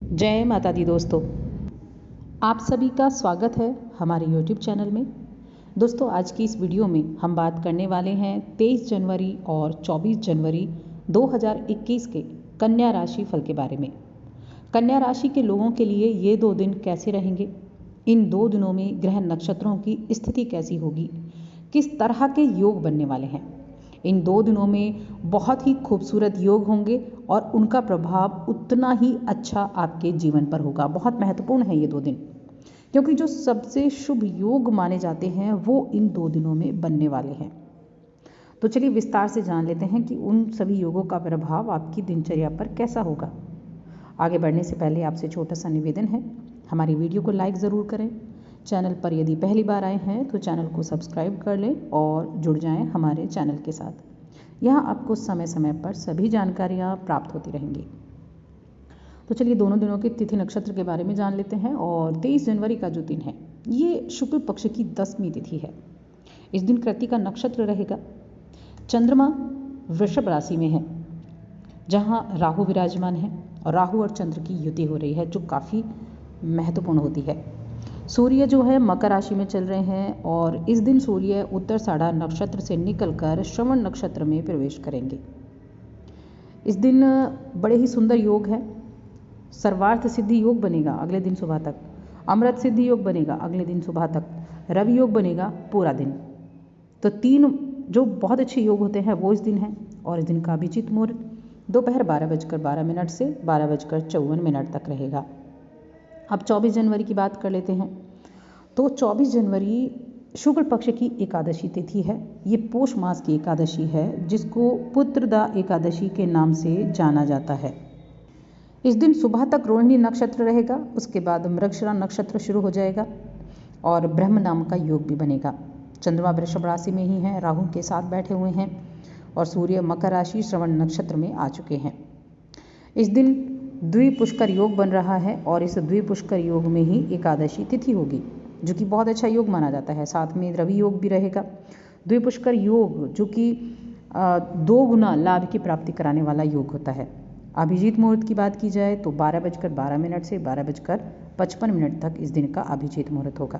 जय माता दी दोस्तों, आप सभी का स्वागत है हमारे YouTube चैनल में। दोस्तों, आज की इस वीडियो में हम बात करने वाले हैं 23 जनवरी और 24 जनवरी 2021 के कन्या राशि फल के बारे में। कन्या राशि के लोगों के लिए ये 2 दिन कैसे रहेंगे, इन 2 दिनों में ग्रह नक्षत्रों की स्थिति कैसी होगी, किस तरह के योग बनने वाले हैं। इन 2 दिनों में बहुत ही खूबसूरत योग होंगे और उनका प्रभाव उतना ही अच्छा आपके जीवन पर होगा। बहुत महत्वपूर्ण है ये 2 दिन, क्योंकि जो सबसे शुभ योग माने जाते हैं वो इन 2 दिनों में बनने वाले हैं। तो चलिए विस्तार से जान लेते हैं कि उन सभी योगों का प्रभाव आपकी दिनचर्या पर कैसा होगा। आगे बढ़ने से पहले आपसे छोटा सा निवेदन है, हमारी वीडियो को लाइक ज़रूर करें। चैनल पर यदि पहली बार आए हैं तो चैनल को सब्सक्राइब कर लें और जुड़ जाएं हमारे चैनल के साथ। यहाँ आपको समय समय पर सभी जानकारियाँ प्राप्त होती रहेंगी। तो चलिए दोनों दिनों के तिथि नक्षत्र के बारे में जान लेते हैं। और 23 जनवरी का जो दिन है ये शुक्ल पक्ष की 10वीं तिथि है। इस दिन कृतिका नक्षत्र रहेगा। चंद्रमा वृषभ राशि में है, जहाँ राहु विराजमान है और राहु और चंद्र की युति हो रही है, जो काफ़ी महत्वपूर्ण होती है। सूर्य जो है मकर राशि में चल रहे हैं और इस दिन सूर्य उत्तराषाढ़ा नक्षत्र से निकलकर श्रवण नक्षत्र में प्रवेश करेंगे। इस दिन बड़े ही सुंदर योग है। सर्वार्थ सिद्धि योग बनेगा अगले दिन सुबह तक, अमृत सिद्धि योग बनेगा अगले दिन सुबह तक, रवि योग बनेगा पूरा दिन। तो 3 जो बहुत अच्छे योग होते हैं वो इस दिन हैं। और इस दिन का अभिजीत मुहूर्त दोपहर 12:12 से 12:54 तक रहेगा। अब 24 जनवरी की बात कर लेते हैं। तो 24 जनवरी शुक्ल पक्ष की एकादशी तिथि है। ये पोष मास की एकादशी है, जिसको पुत्रदा एकादशी के नाम से जाना जाता है। इस दिन सुबह तक रोहिणी नक्षत्र रहेगा, उसके बाद मृगशिरा नक्षत्र शुरू हो जाएगा और ब्रह्म नाम का योग भी बनेगा। चंद्रमा वृषभ राशि में ही हैं, राहु के साथ बैठे हुए हैं और सूर्य मकर राशि श्रवण नक्षत्र में आ चुके हैं। इस दिन द्विपुष्कर योग बन रहा है और इस द्विपुष्कर योग में ही एकादशी तिथि होगी, जो कि बहुत अच्छा योग माना जाता है। साथ में रवि योग भी रहेगा। द्विपुष्कर योग जो कि 2 गुना लाभ की प्राप्ति कराने वाला योग होता है। अभिजीत मुहूर्त की बात की जाए तो 12:12 से 12:55 तक इस दिन का अभिजीत मुहूर्त होगा।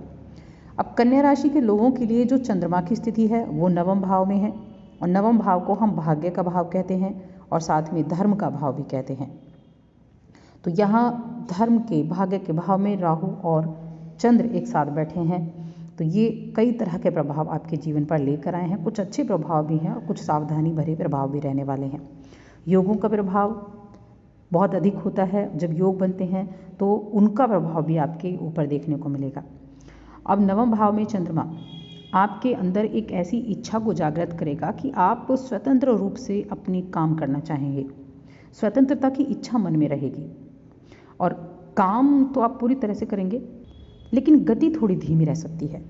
अब कन्या राशि के लोगों के लिए जो चंद्रमा की स्थिति है वो नवम भाव में है और नवम भाव को हम भाग्य का भाव कहते हैं और साथ में धर्म का भाव भी कहते हैं। तो यहाँ धर्म के भाग्य के भाव में राहु और चंद्र एक साथ बैठे हैं, तो ये कई तरह के प्रभाव आपके जीवन पर लेकर आए हैं। कुछ अच्छे प्रभाव भी हैं और कुछ सावधानी भरे प्रभाव भी रहने वाले हैं। योगों का प्रभाव बहुत अधिक होता है। जब योग बनते हैं तो उनका प्रभाव भी आपके ऊपर देखने को मिलेगा। अब नवम भाव में चंद्रमा आपके अंदर एक ऐसी इच्छा को जागृत करेगा कि आप स्वतंत्र रूप से अपनी काम करना चाहेंगे। स्वतंत्रता की इच्छा मन में रहेगी और काम तो आप पूरी तरह से करेंगे, लेकिन गति थोड़ी धीमी रह सकती है,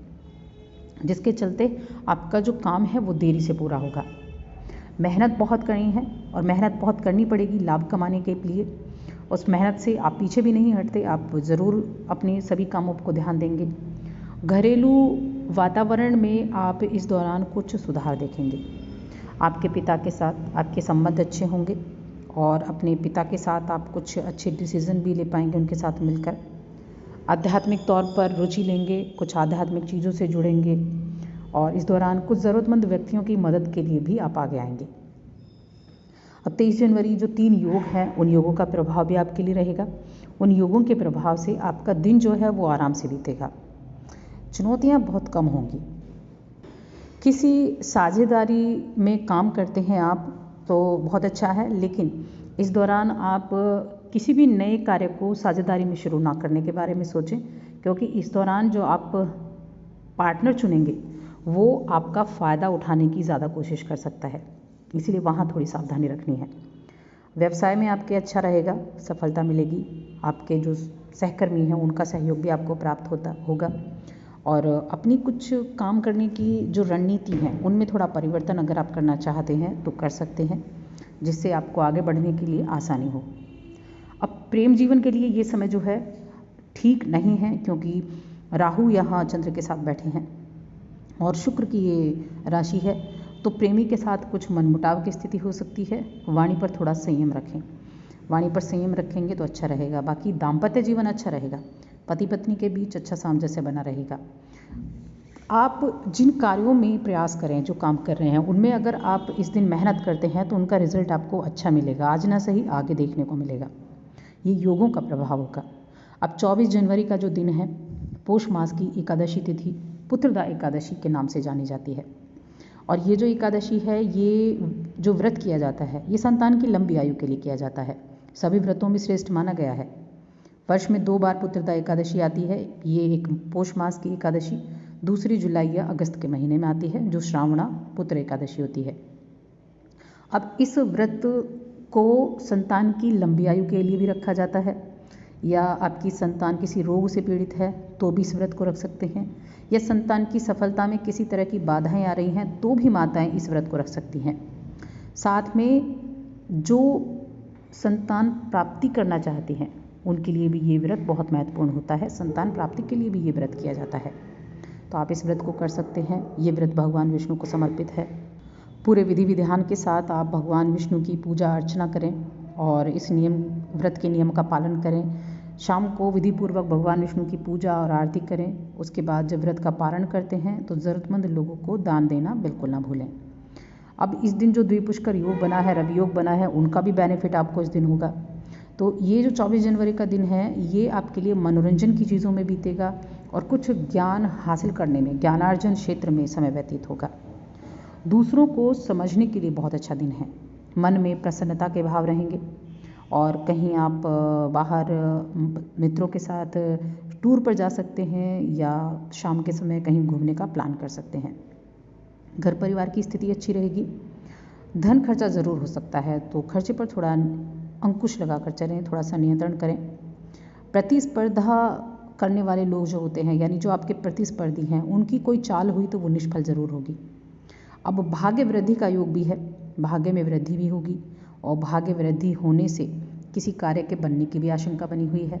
जिसके चलते आपका जो काम है वो देरी से पूरा होगा। मेहनत बहुत करनी है और मेहनत बहुत करनी पड़ेगी लाभ कमाने के लिए। उस मेहनत से आप पीछे भी नहीं हटते, आप ज़रूर अपने सभी कामों को ध्यान देंगे। घरेलू वातावरण में आप इस दौरान कुछ सुधार देखेंगे। आपके पिता के साथ आपके संबंध अच्छे होंगे और अपने पिता के साथ आप कुछ अच्छे डिसीजन भी ले पाएंगे उनके साथ मिलकर। आध्यात्मिक तौर पर रुचि लेंगे, कुछ आध्यात्मिक चीज़ों से जुड़ेंगे और इस दौरान कुछ ज़रूरतमंद व्यक्तियों की मदद के लिए भी आप आगे आएंगे। अब 23 जनवरी जो 3 योग हैं उन योगों का प्रभाव भी आपके लिए रहेगा। उन योगों के प्रभाव से आपका दिन जो है वो आराम से बीतेगा। चुनौतियाँ बहुत कम होंगी। किसी साझेदारी में काम करते हैं आप तो बहुत अच्छा है, लेकिन इस दौरान आप किसी भी नए कार्य को साझेदारी में शुरू ना करने के बारे में सोचें, क्योंकि इस दौरान जो आप पार्टनर चुनेंगे वो आपका फ़ायदा उठाने की ज़्यादा कोशिश कर सकता है, इसीलिए वहाँ थोड़ी सावधानी रखनी है। व्यवसाय में आपके अच्छा रहेगा, सफलता मिलेगी। आपके जो सहकर्मी हैं उनका सहयोग भी आपको प्राप्त होगा और अपनी कुछ काम करने की जो रणनीति है उनमें थोड़ा परिवर्तन अगर आप करना चाहते हैं तो कर सकते हैं, जिससे आपको आगे बढ़ने के लिए आसानी हो। अब प्रेम जीवन के लिए ये समय जो है ठीक नहीं है, क्योंकि राहु यहाँ चंद्र के साथ बैठे हैं और शुक्र की ये राशि है, तो प्रेमी के साथ कुछ मनमुटाव की स्थिति हो सकती है। वाणी पर थोड़ा संयम रखें। वाणी पर संयम रखेंगे तो अच्छा रहेगा। बाकी दाम्पत्य जीवन अच्छा रहेगा, पति पत्नी के बीच अच्छा सामंजस्य बना रहेगा। आप जिन कार्यों में प्रयास करें, जो काम कर रहे हैं, उनमें अगर आप इस दिन मेहनत करते हैं तो उनका रिजल्ट आपको अच्छा मिलेगा, आज ना सही आगे देखने को मिलेगा। ये योगों का प्रभाव होगा। अब 24 जनवरी का जो दिन है, पोष मास की एकादशी तिथि पुत्रदा एकादशी के नाम से जानी जाती है। और ये जो एकादशी है, ये जो व्रत किया जाता है, ये संतान की लंबी आयु के लिए किया जाता है। सभी व्रतों में श्रेष्ठ माना गया है। वर्ष में 2 बार पुत्रदा एकादशी आती है। ये एक पोष मास की एकादशी, दूसरी जुलाई या अगस्त के महीने में आती है, जो श्रावणा पुत्र एकादशी होती है। अब इस व्रत को संतान की लंबी आयु के लिए भी रखा जाता है, या आपकी संतान किसी रोग से पीड़ित है तो भी इस व्रत को रख सकते हैं, या संतान की सफलता में किसी तरह की बाधाएं आ रही हैं तो भी माताएं इस व्रत को रख सकती हैं। साथ में जो संतान प्राप्ति करना चाहती हैं उनके लिए भी ये व्रत बहुत महत्वपूर्ण होता है। संतान प्राप्ति के लिए भी ये व्रत किया जाता है, तो आप इस व्रत को कर सकते हैं। ये व्रत भगवान विष्णु को समर्पित है। पूरे विधि विधान के साथ आप भगवान विष्णु की पूजा अर्चना करें और इस व्रत के नियम का पालन करें। शाम को विधिपूर्वक भगवान विष्णु की पूजा और आरती करें। उसके बाद जब व्रत का पारण करते हैं तो ज़रूरतमंद लोगों को दान देना बिल्कुल ना भूलें। अब इस दिन जो द्विपुष्कर योग बना है, रवि योग बना है, उनका भी बेनिफिट आपको इस दिन होगा। तो ये जो 24 जनवरी का दिन है, ये आपके लिए मनोरंजन की चीज़ों में बीतेगा और कुछ ज्ञान हासिल करने में, ज्ञानार्जन क्षेत्र में समय व्यतीत होगा। दूसरों को समझने के लिए बहुत अच्छा दिन है। मन में प्रसन्नता के भाव रहेंगे और कहीं आप बाहर मित्रों के साथ टूर पर जा सकते हैं या शाम के समय कहीं घूमने का प्लान कर सकते हैं। घर परिवार की स्थिति अच्छी रहेगी। धन खर्चा ज़रूर हो सकता है, तो खर्चे पर थोड़ा अंकुश लगाकर चलें, थोड़ा सा नियंत्रण करें। प्रतिस्पर्धा करने वाले लोग जो होते हैं, यानी जो आपके प्रतिस्पर्धी हैं, उनकी कोई चाल हुई तो वो निष्फल ज़रूर होगी। अब भाग्य वृद्धि का योग भी है, भाग्य में वृद्धि भी होगी और भाग्य वृद्धि होने से किसी कार्य के बनने की भी आशंका बनी हुई है।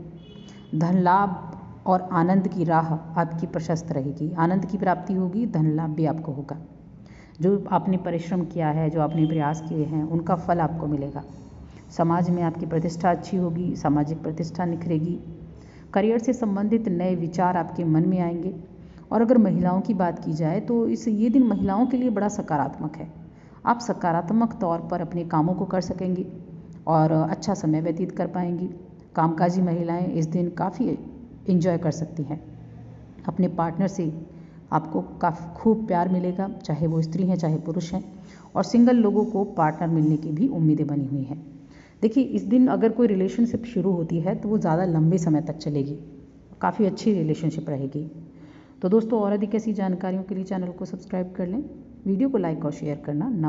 धन लाभ और आनंद की राह आपकी प्रशस्त रहेगी, आनंद की प्राप्ति होगी, धन लाभ भी आपको होगा। जो आपने परिश्रम किया है, जो आपने प्रयास किए हैं, उनका फल आपको मिलेगा। समाज में आपकी प्रतिष्ठा अच्छी होगी, सामाजिक प्रतिष्ठा निखरेगी। करियर से संबंधित नए विचार आपके मन में आएंगे। और अगर महिलाओं की बात की जाए तो ये दिन महिलाओं के लिए बड़ा सकारात्मक है। आप सकारात्मक तौर पर अपने कामों को कर सकेंगी और अच्छा समय व्यतीत कर पाएंगी। कामकाजी महिलाएं इस दिन काफ़ी एंजॉय कर सकती हैं। अपने पार्टनर से आपको काफ़ी खूब प्यार मिलेगा, चाहे वो स्त्री हैं चाहे पुरुष हैं। और सिंगल लोगों को पार्टनर मिलने की भी उम्मीदें बनी हुई हैं। देखिए, इस दिन अगर कोई रिलेशनशिप शुरू होती है तो वो ज़्यादा लंबे समय तक चलेगी, काफ़ी अच्छी रिलेशनशिप रहेगी। तो दोस्तों, और अधिक ऐसी जानकारियों के लिए चैनल को सब्सक्राइब कर लें। वीडियो को लाइक और शेयर करना ना